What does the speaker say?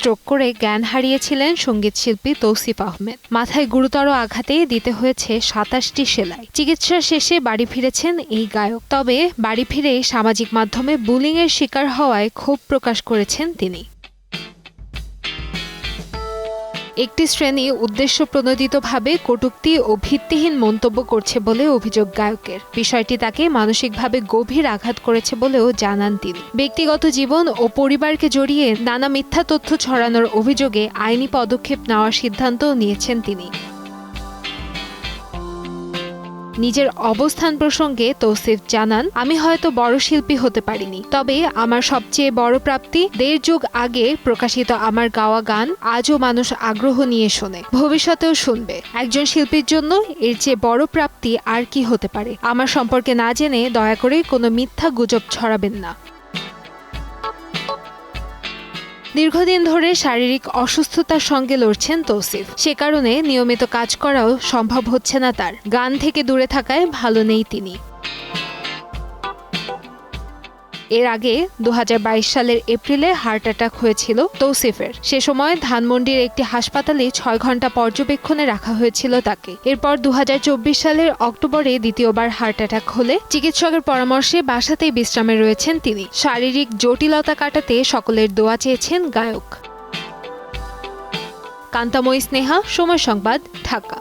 Stroke করে জ্ঞান হারিয়েছিলেন সঙ্গীতশিল্পী তৌসিফ আহমেদ। মাথায় গুরুতর আঘাতে দিতে হয়েছে ২৭টি সেলাই। চিকিৎসা শেষে বাড়ি ফিরেছেন এই গায়ক। তবে বাড়ি ফিরেই সামাজিক মাধ্যমে বুলিংয়ের শিকার হওয়ায় ক্ষোভ প্রকাশ করেছেন তিনি। একটি শ্রেণী উদ্দেশ্যপ্রণোদিতভাবে কটূক্তি ও ভিত্তিহীন মন্তব্য করছে বলে অভিযোগ গায়কের। বিষয়টি তাকে মানসিকভাবে গভীর আঘাত করেছে বলেও জানান তিনি। ব্যক্তিগত জীবন ও পরিবারকে জড়িয়ে নানা মিথ্যা তথ্য ছড়ানোর অভিযোগে আইনি পদক্ষেপ নেওয়ার সিদ্ধান্তও নিয়েছেন তিনি। নিজের অবস্থান প্রসঙ্গে তৌসিফ জানান, আমি হয়তো বড় শিল্পী হতে পারিনি, তবে আমার সবচেয়ে বড় প্রাপ্তি ১.৫ যুগ আগে প্রকাশিত আমার গাওয়া গান আজও মানুষ আগ্রহ নিয়ে শোনে, ভবিষ্যতেও শুনবে। একজন শিল্পীর জন্য এর চেয়ে বড় প্রাপ্তি আর কি হতে পারে? আমার সম্পর্কে না জেনে দয়া করে কোনো মিথ্যা গুজব ছড়াবেন না। দীর্ঘদিন ধরে শারীরিক অসুস্থতার সঙ্গে লড়ছেন তৌসিফ। সে কারণে নিয়মিত কাজ করাও সম্ভব হচ্ছে না তার। গান থেকে দূরে থাকায় ভালো নেই তিনি। এর আগে ২০২২ সালের এপ্রিলে হার্ট অ্যাটাক হয়েছিল তৌসিফের। সে সময় ধানমন্ডির একটি হাসপাতালে ৬ ঘণ্টা পর্যবেক্ষণে রাখা হয়েছিল তাকে। এরপর ২০২৪ সালের অক্টোবরে দ্বিতীয়বার হার্ট অ্যাটাক হলে চিকিৎসকের পরামর্শে বাসাতেই বিশ্রামে রয়েছেন তিনি। শারীরিক জটিলতা কাটাতে সকলের দোয়া চেয়েছেন গায়ক। কান্তাময়ী স্নেহা, সময় সংবাদ, ঢাকা।